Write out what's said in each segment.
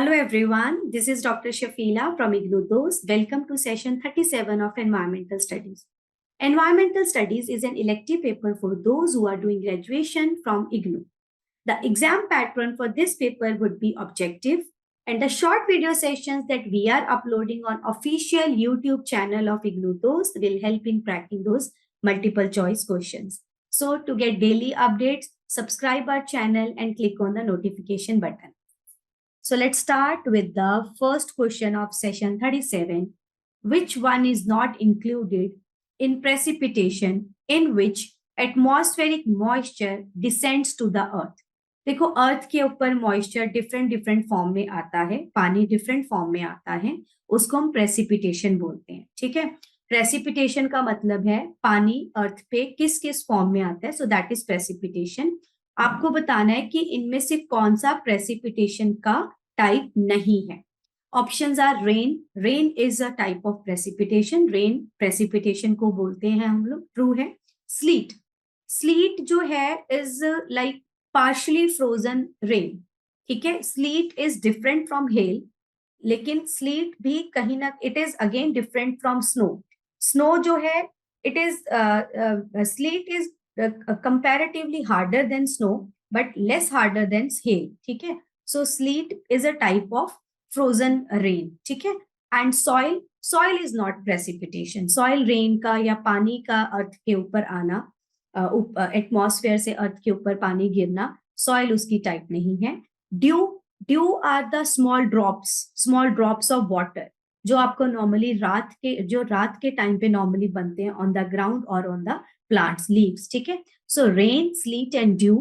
Hello everyone, this is Dr. Shafila from IGNOU Dost. Welcome to session 37 of Environmental Studies. Environmental Studies is an elective paper for those who are doing graduation from IGNOU. The exam pattern for this paper would be objective, and the short video sessions that we are uploading on official YouTube channel of IGNOU Dost will help in cracking those multiple choice questions. So to get daily updates, subscribe our channel and click on the notification button. So let's start with the first question of session 37. Which one is not included in precipitation in which atmospheric moisture descends to the earth? देखो अर्थ के ऊपर moisture different form में आता है, पानी different form में आता है, उसको हम प्रेसिपिटेशन बोलते हैं. ठीक है, प्रेसिपिटेशन का मतलब है पानी अर्थ पे किस किस फॉर्म में आता है. So that is precipitation. आपको बताना है कि इनमें से कौन सा प्रेसिपिटेशन का टाइप नहीं है. Options are rain. Rain is a type of precipitation. Rain precipitation को बोलते हैं हम लोग. ट्रू है. स्लीट. स्लीट जो है is like partially frozen rain. ठीक है, slit is different from hello, लेकिन स्लीट भी कहीं ना it is again different from snow. Snow जो है it is slit is comparatively harder than snow but less harder than hail. ठीक है, so sleet is a type of frozen rain. ठीक है, and soil is not precipitation. soil rain का या पानी का अर्थ के ऊपर आना, एटमॉस्फेयर से अर्थ के ऊपर पानी गिरना, soil उसकी टाइप नहीं है. dew are the small drops of water जो आपको नॉर्मली रात के टाइम पे नॉर्मली बनते हैं ऑन द ग्राउंड और ऑन द plants leaves. ठीक है, so rain, sleet and dew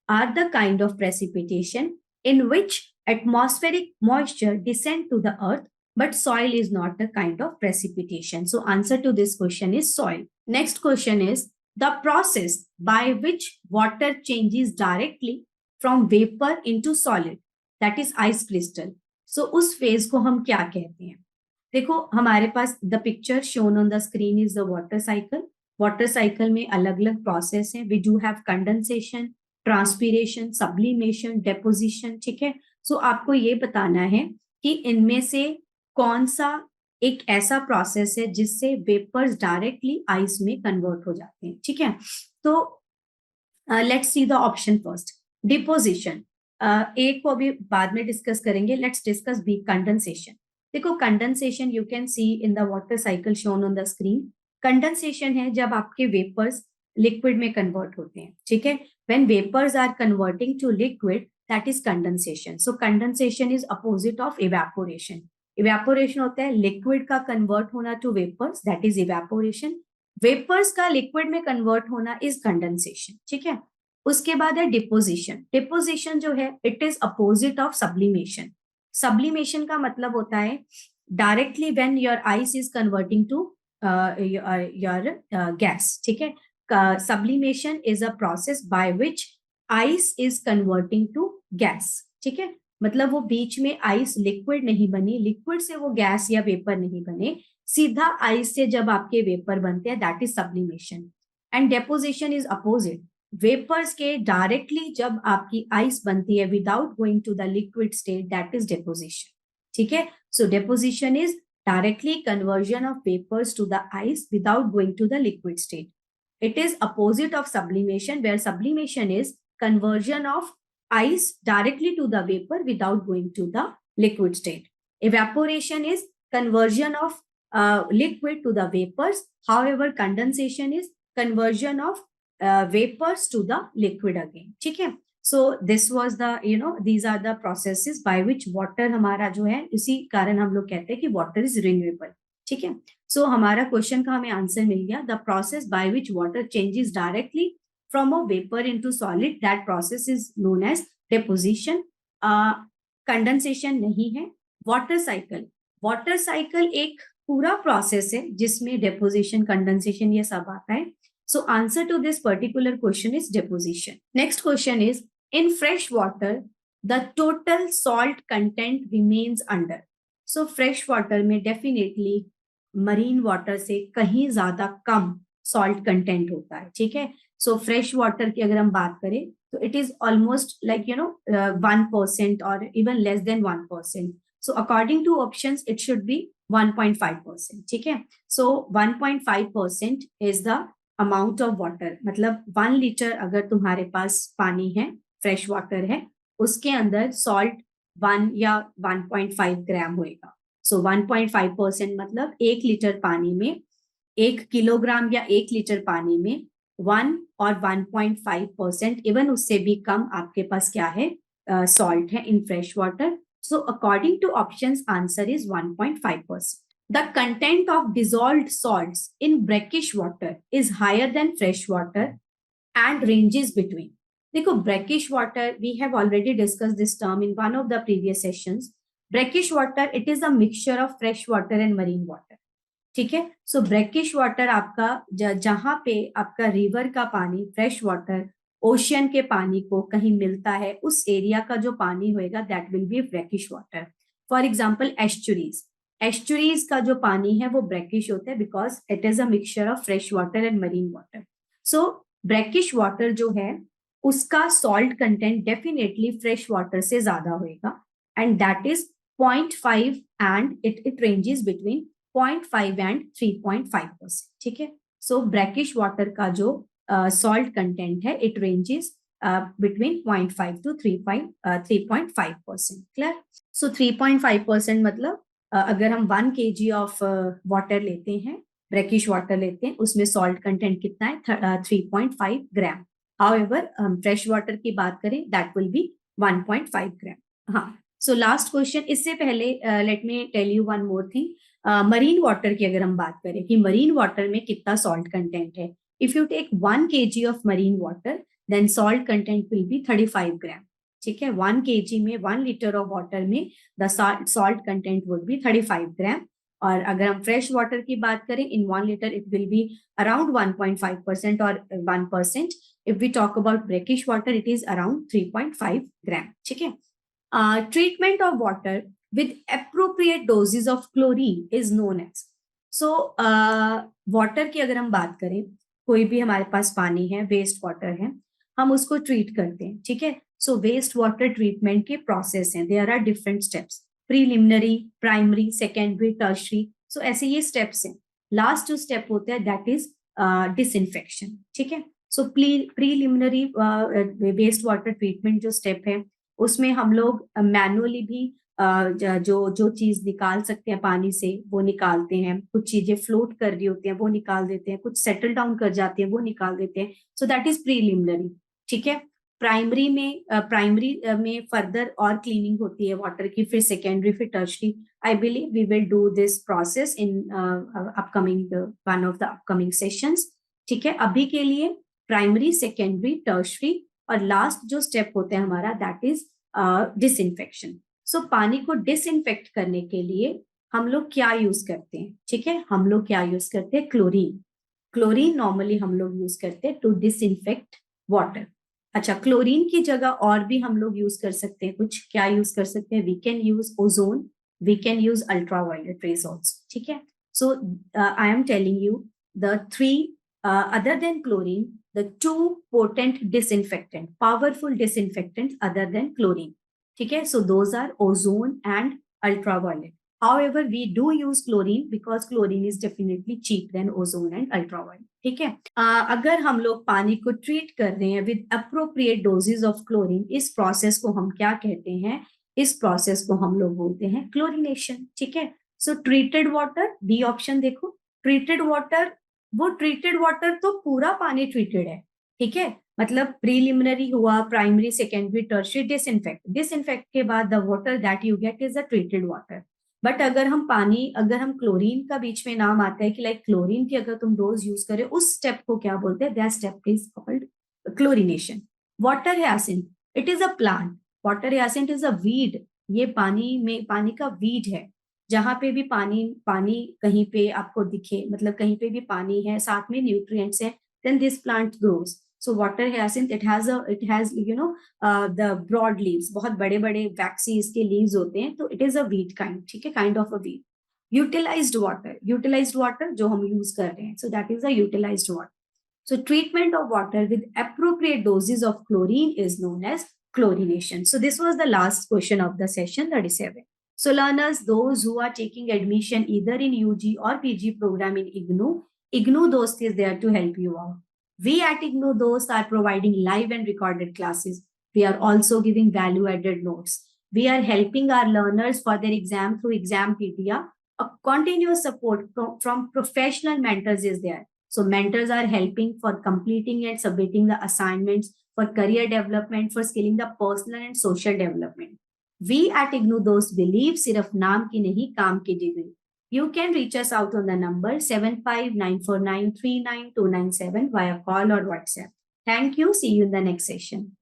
are the kind of precipitation in which atmospheric moisture descend to the earth, but soil is not a kind of precipitation. So answer to this question is soil. Next question is the process by which water changes directly from vapor into solid, that is ice crystal. So उस phase को हम क्या कहते हैं? देखो हमारे पास the picture shown on the screen is the water cycle. Water cycle में अलग अलग प्रोसेस हैं. We do have condensation, transpiration, sublimation, deposition. ठीक है, सो आपको ये बताना है कि इनमें से कौन सा एक ऐसा प्रोसेस है जिससे वेपर्स डायरेक्टली आइस में कन्वर्ट हो जाते हैं. ठीक है, तो let's see the option first. Deposition एक को अभी बाद में डिस्कस करेंगे. Let's discuss B condensation. देखो condensation you can see in the water cycle shown on the screen. Condensation है जब आपके वेपर्स लिक्विड में कन्वर्ट होते हैं. ठीक है, when vapours are converting to liquid that is condensation. So condensation is opposite of evaporation. Evaporation होता है लिक्विड का कन्वर्ट होना to vapours, that is evaporation. Vapours का लिक्विड में कन्वर्ट होना इज कंडेंसेशन. ठीक है, उसके बाद है डिपोजिशन. डिपोजिशन जो है it is opposite of sublimation. Sublimation का मतलब होता है directly when your ice is converting to your gas. ठीक है, sublimation is a process by which ice is converting to gas. ठीक है, मतलब वो बीच में आइस लिक्विड नहीं बनी, लिक्विड से वो गैस या वेपर नहीं बने, सीधा आइस से जब आपके वेपर बनते हैं that is sublimation. And deposition is opposite. Vapours के डायरेक्टली जब आपकी आइस बनती है without going to the liquid state that is deposition. ठीक है, so deposition is directly conversion of vapors to the ice without going to the liquid state. It is opposite of sublimation, where sublimation is conversion of ice directly to the vapor without going to the liquid state. Evaporation is conversion of liquid to the vapors. However, condensation is conversion of vapors to the liquid again. ठीक है, so this was the these are the processes by which water हमारा जो है, इसी कारण हम लोग कहते हैं कि water is renewable. ठीक है, so हमारा क्वेश्चन का हमें आंसर मिल गया. The process by which water changes directly from a vapor into solid, that process is known as deposition. Condensation नहीं है. वाटर साइकिल एक पूरा प्रोसेस है जिसमें deposition, condensation ये सब आता है. So answer to this particular question is deposition. Next question is, in fresh water, the total salt content remains under. So fresh water में definitely marine water से कहीं ज्यादा कम सॉल्ट कंटेंट होता है, ठीक है। सो फ्रेश वाटर की अगर हम बात करें तो इट इज ऑलमोस्ट लाइक 1% और even less than 1%. So according two options it should be 1.5%, ठीक है। सो 1.5% is the amount of water, मतलब 1 लीटर अगर तुम्हारे पास पानी है, फ्रेश वाटर है, उसके अंदर सॉल्ट 1 या 1.5 ग्राम होएगा. सो 1.5% मतलब 1 लीटर पानी में 1 किलोग्राम या 1 लीटर पानी में 1 और 1.5%, इवन उससे भी कम आपके पास क्या है, सॉल्ट है in fresh water. So according two options answer is 1.5%. The content of dissolved salts in brackish water is higher than fresh water and ranges between. देखो brackish water, we have already discussed this term in one of the previous sessions. Brackish water, it is a mixture of fresh water and marine water. ठीक है. सो brackish water आपका जहां पे आपका river का पानी, fresh water ocean के पानी को कहीं मिलता है, उस एरिया का जो पानी होएगा that will be brackish water. For example estuaries, estuaries का जो पानी है वो ब्रैकिश होता है because it is a mixture of fresh water and marine water. So brackish water जो है उसका salt content definitely fresh water से ज्यादा होएगा and that is 0.5 and it ranges between 0.5 and 3.5%, ठीक है. सो ब्रैकिश वाटर का जो सॉल्ट कंटेंट है it ranges between 0.5 to 3.5%. Clear. सो 3.5% मतलब अगर हम 1 kg ऑफ वाटर लेते हैं, ब्रैकिश वाटर लेते हैं, उसमें सॉल्ट कंटेंट कितना है, 3.5 ग्राम. हाउएवर हम फ्रेश वाटर की बात करें दैट विल बी 1.5 ग्राम. हाँ. सो लास्ट क्वेश्चन, इससे पहले let me tell you one more thing. Marine water की अगर हम बात करें कि मरीन वाटर में कितना सॉल्ट कंटेंट है, इफ यू टेक 1 kg of marine water then salt content will be 35 gram, ठीक है. 1 kg में 1 लीटर ऑफ वाटर में the salt content would be 35 gram. और अगर हम फ्रेश वाटर की बात करें in 1 litre it will be around 1.5% और 1%. If we talk about brackish water it is around 3.5 gram, ठीक है. Treatment of water with appropriate doses of chlorine is known as. So water की अगर हम बात करें, कोई भी हमारे पास पानी है, वेस्ट वाटर है, हम उसको ट्रीट करते हैं, ठीक है. सो वेस्ट वाटर ट्रीटमेंट के प्रोसेस हैं, there are different steps, preliminary, primary, secondary, tertiary. So ऐसे ये स्टेप्स हैं. लास्ट जो स्टेप होता है दैट इज डिसइंफेक्शन, ठीक है. सो प्रीलिमिनरी वेस्ट वाटर ट्रीटमेंट जो स्टेप है उसमें हम लोग मैनुअली भी जो चीज निकाल सकते हैं पानी से वो निकालते हैं, कुछ चीजें फ्लोट कर रही होती हैं वो निकाल देते हैं, कुछ सेटल डाउन कर जाती हैं वो निकाल देते हैं. सो दैट इज प्रीलिमिनरी, ठीक है. प्राइमरी में फर्दर और क्लीनिंग होती है वाटर की, फिर सेकेंडरी, फिर tertiary. I believe we will do this process in upcoming one of the upcoming sessions, ठीक है. अभी के लिए प्राइमरी, सेकेंडरी, टर्शरी और लास्ट जो स्टेप होता है हमारा दैट इज डिसइंफेक्शन. सो पानी को डिसइंफेक्ट करने के लिए हम लोग क्या यूज करते हैं, ठीक है. हम लोग क्या यूज करते हैं, क्लोरीन. क्लोरीन नॉर्मली हम लोग यूज करते हैं टू डिसइंफेक्ट वाटर. अच्छा, क्लोरीन की जगह और भी हम लोग यूज कर सकते हैं, कुछ क्या यूज कर सकते हैं, we can use ozone, we can use ultraviolet rays also, ठीक है. So I am telling you the three other than chlorine, the two potent disinfectant, powerful disinfectants other than chlorine, ठीक है. So those are ozone and ultraviolet. However, we do use chlorine because chlorine is definitely cheap than ozone and ultraviolet, ठीक है. अगर हम लोग पानी को treat कर रहे हैं with appropriate doses of chlorine, इस प्रोसेस को हम क्या कहते हैं, इस प्रोसेस को हम लोग बोलते हैं क्लोरिनेशन, ठीक है. सो ट्रीटेड वाटर, बी ऑप्शन देखो, ट्रीटेड वाटर, वो ट्रीटेड वाटर तो पूरा पानी ट्रीटेड है, ठीक है. मतलब प्रीलिमिनरी हुआ, प्राइमरी, सेकेंडरी, टर्शरी, डिसइंफेक्ट के बाद the water that you get is a treated water. But अगर हम क्लोरीन का बीच में नाम आता है कि लाइक क्लोरीन की अगर तुम डोज यूज करे, उस स्टेप को क्या बोलते हैं, that step is called chlorination. Water hyacinth, it is a plant. Water hyacinth is a weed. ये पानी का वीड है. जहां पे भी पानी कहीं पे आपको दिखे, मतलब कहीं पे भी पानी है, साथ में न्यूट्रिएंट्स है, then this plant grows. So water hyacinth it has the broad leaves, बहुत बड़े बड़े वैक्सी इसके लीव्स होते हैं, तो it is a weed kind, ठीक है, kind of a weed. Utilized water जो हम use कर रहे हैं. So that is the utilized water. So treatment of water with appropriate doses of chlorine is known as chlorination. So this was the last question of the session 37. So learners, those who are taking admission either in UG or PG program in IGNOU Dost is there to help you out. We at IGNOU Dost are providing live and recorded classes. We are also giving value-added notes. We are helping our learners for their exam through Exampedia. A continuous support from professional mentors is there. So mentors are helping for completing and submitting the assignments, for career development, for skilling the personal and social development. We at IGNOU Dost believe सिर्फ नाम की नहीं काम की degree. You can reach us out on the number 7594939297 via call or WhatsApp. Thank you. See you in the next session.